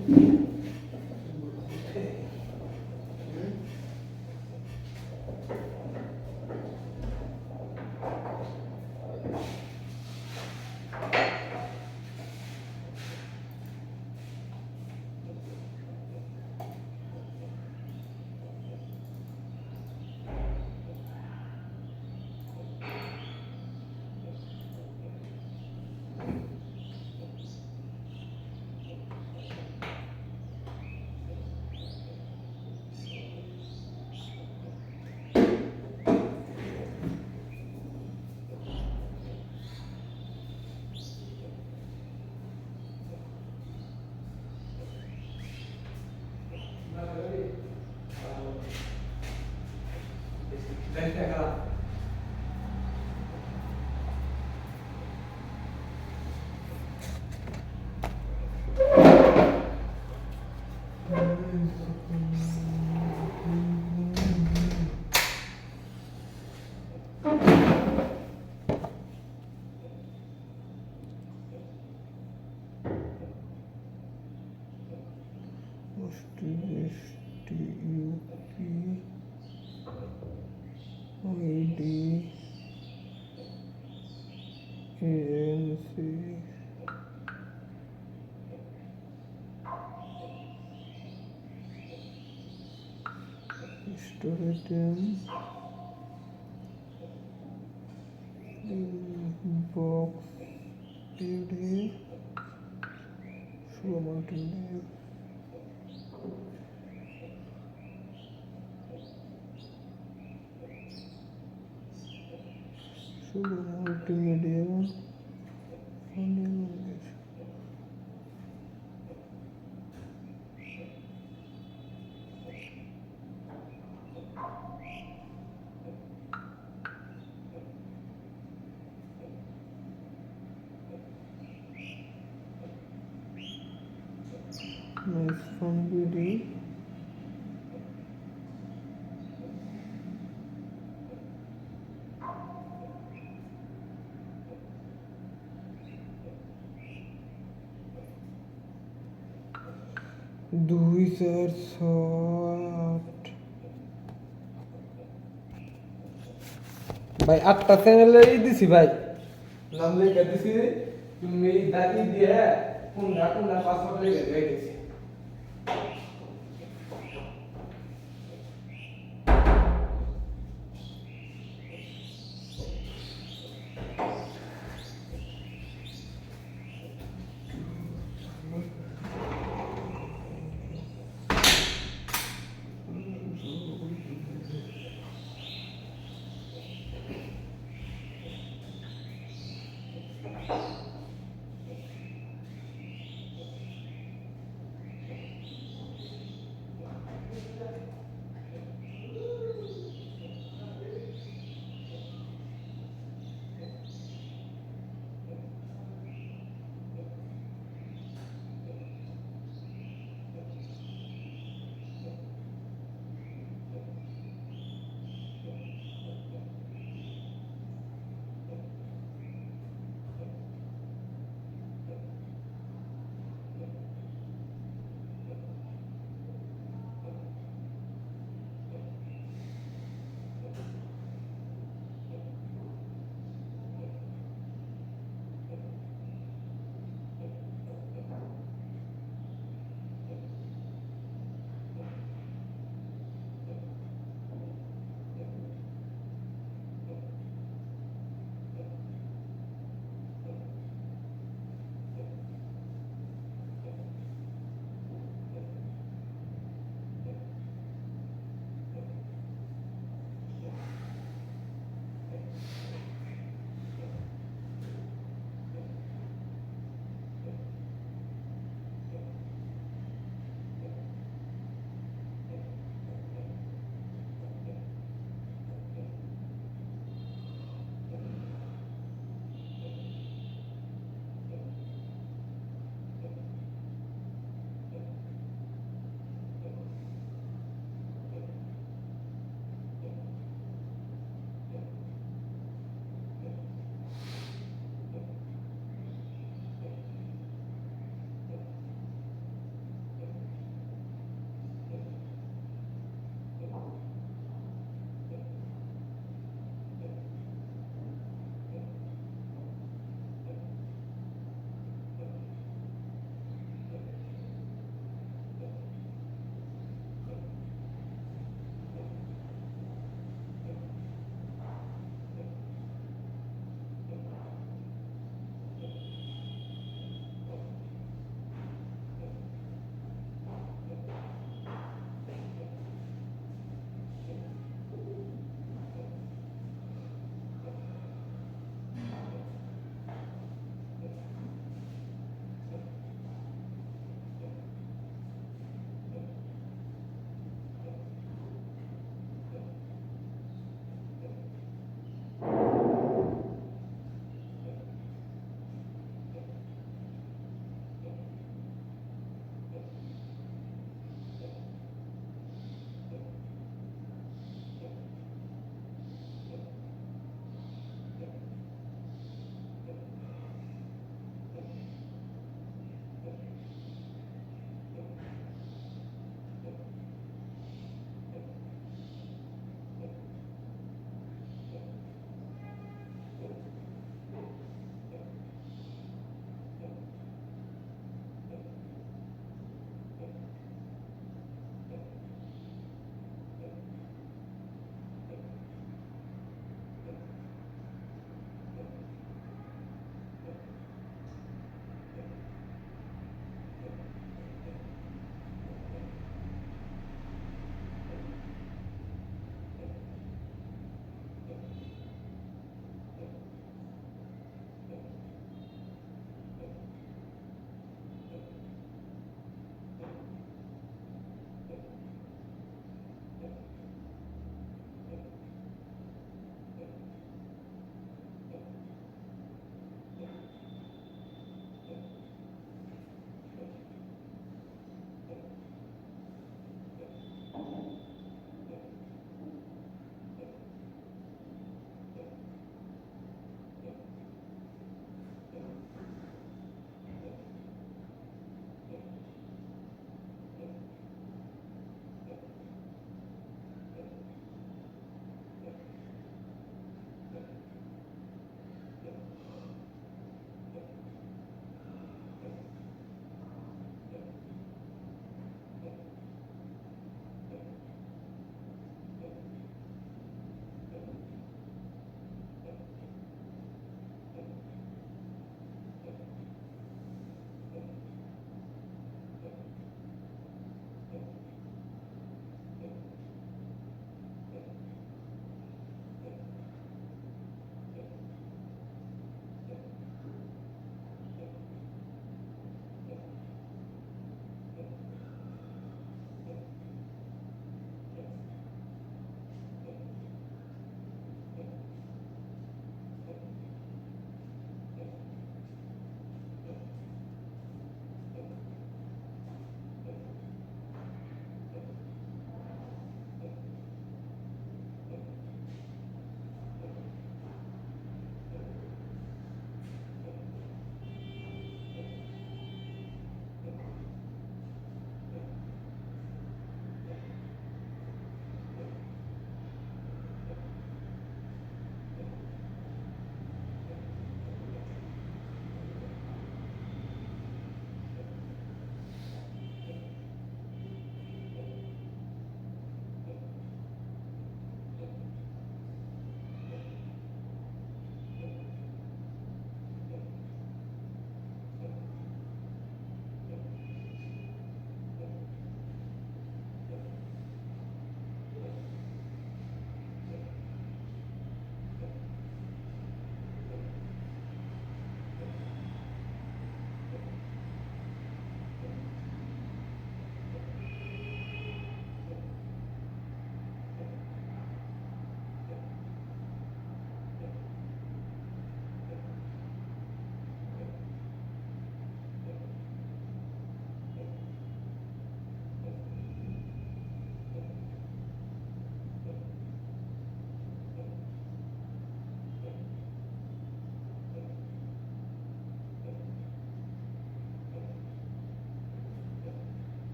box today show mountain show multimedia nice fun video দুই চার ছয় ভাই 8টা চ্যানেলেই দিছি ভাই নাম লিখে দিছি তুমি দাদি দিয়ে কোনটা কোনটা পাসওয়ার্ড লিখে দিয়েছি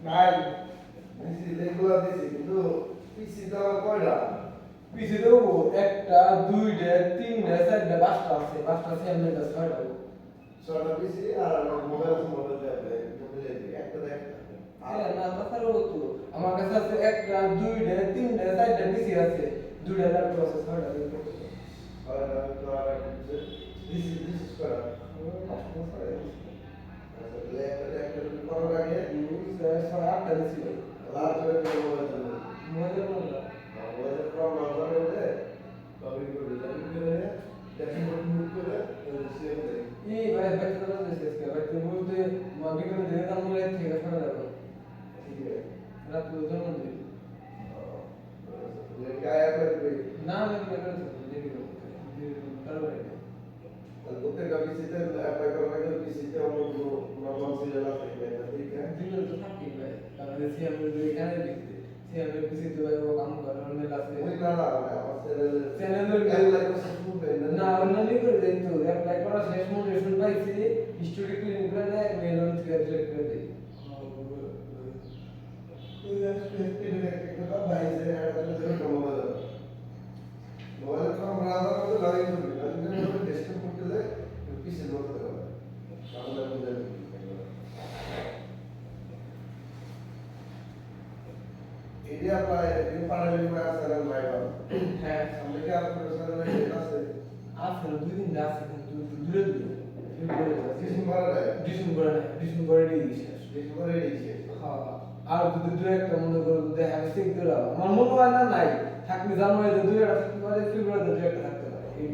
ভাই দিছি রেগুলার দিছি কিন্তু পিসি তো আমার কয়টা পিছে দেবো একটা দুইটা তিনটা চারটা পাঁচটা আছে পাঁচটা সিএমএল আছে ছয়টা ছয়টা পিসি আর মোবাইল আছে মোবাইল দেবে একটা হ্যাঁ না তাছাড়াও তো আমার কাছে আছে একটা দুইটা তিনটা চারটা পিসি আছে দুইটা ল্যাপটপ আছে ছয়টা দিছি করা আটটা দিছি মোবাইলের মধ্যে এই ভাই বাচ্চা তো দিছে আজকে বাচ্চা বলতে মা বিকেলে দিয়ে দাম মনে থেকে ফেলা যাবে রাত তো জন্ম দিই না আমি করে দিই তারপরে দিলে তো থাকি ভাই কারণ সিএমএল দিয়ে এখানে দিতে সিএমএল পিসি তো ভাই ও কাম করে অনেক আছে না অন্যান্য করে দেই তো অ্যাপ্লাই করা শেষ মোটিভেশন পাইছি স্টুডি ক্লিন করে দেয় মেল অন সিলেক্ট করে দেই হ্যাঁ আছে দুই দিন আছে কিন্তু দূরে ডিসেম্বরে দিয়েছে হ্যাঁ আর যদি দু একটা মনে করো দেখা গেছে চেক দিলাম আমার মনে হয় না নাই থাকলে জানুয়ারিতে দুই একটা থাকতে পারে ফেব্রুয়ারিতে দুই একটা থাকতে পারে এই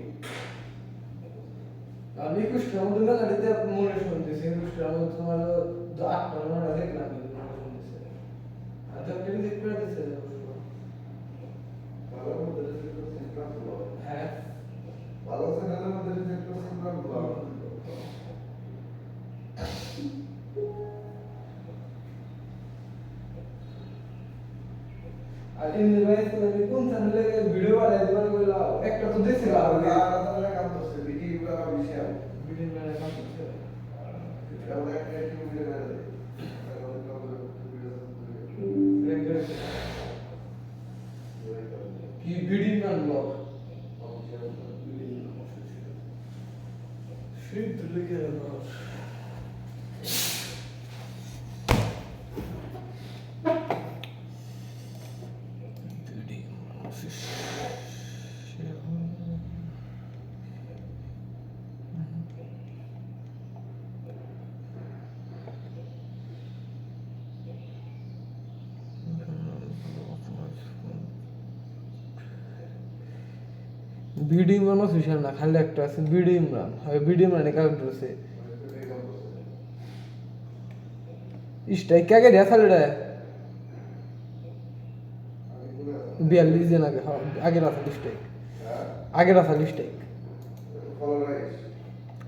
আমি 21টার মধ্যে না গাড়িতে মনে শুনতেছি 21টার মধ্যে তোমার 8টা 9টা দেখলাম মনে শুনতেছে আর তো কেন চেক করে দিচ্ছে হ্যাঁ ভালো চ্যানেলের মধ্যে রিজেক্ট করছেন না আর এমনি ভাই তুমি কোন চ্যানেলে ভিডিও বানাই দিবার কইলা একটা তো দেখছিলা তাহলে কাম করছে ভিডিও করা বিষয় ভিডিও বানাই কাম করছে আমরা একটা ভিডিও বানাই কি ভিডিও বানাবো Shit, look at it. Video বানো সুশাল না খালি একটা আছে ভিডিও ইমরান হয় ভিডিও ইমরান কাজ করছে স্ট্রাইক কে গেছে আসলে রে 42 দিন আগে হ্যাঁ আগের আসলে স্ট্রাইক আগের আসলে স্ট্রাইক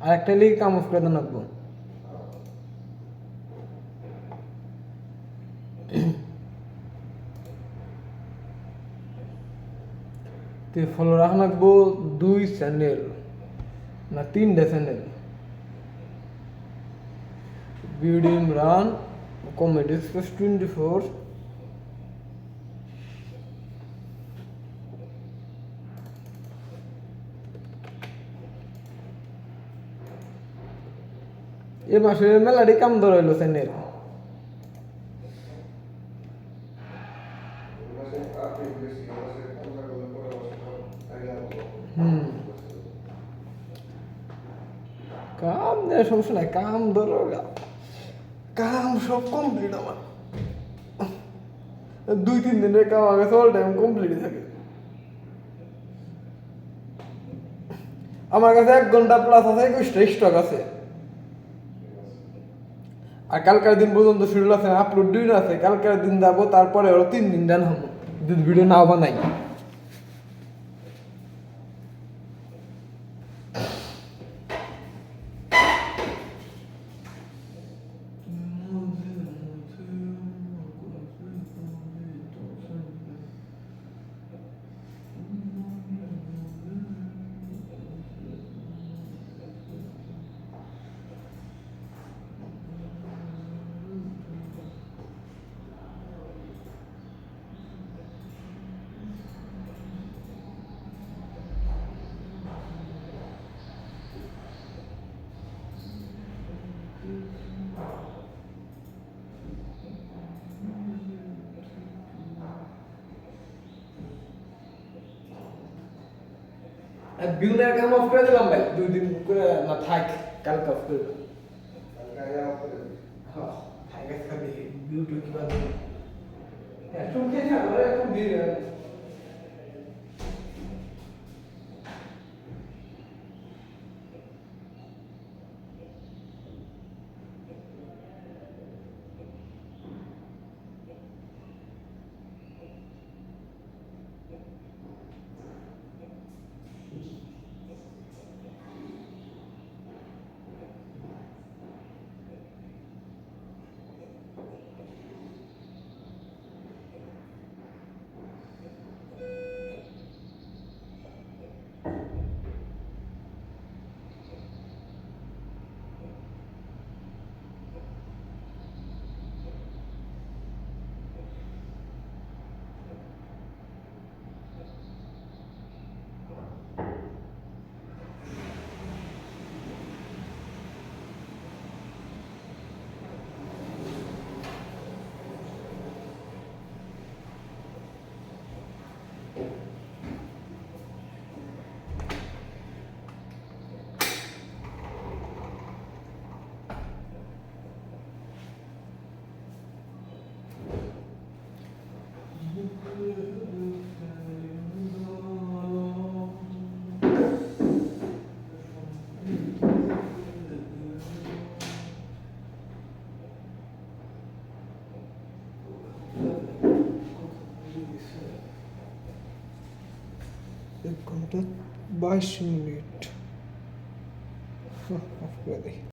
আর একটা লিগে কাম অফ করে দেন রাখবো তে ফলো রাখা রাখবো 2 চ্যানেল না 3টা channel video Imran comedy express 24 এ মাসে মেলাডি কাম ধরাইলো চ্যানেল কাম নেই সমস্যা নাই কাম ধরো কাম সব কমপ্লিট আমার 2-3 দিনের কাম আগে অল টাইম কমপ্লিট থাকে আমার কাছে 1 ঘন্টা প্লাস আছে, 21টা স্টক আছে। আর কালকের দিন পর্যন্ত শুরু আছে, আপলোড 2 দিন আছে, কালকের দিন যাবো, তারপরে আরো 3 দিন দেন হবো যদি ভিডিও নাও বানাই। বিউনের কাম অফ করে দিলাম ভাই, 2 দিন করে না থাক, কালকে অফ করে দিলাম। হ্যাঁ, থাক খালি বিউটি কি বাদ দিলাম। হ্যাঁ, তুমি খেয়ে যাও, এখন দিয়ে এক ঘন্টা 22 মিনিট। অফ করে দিই।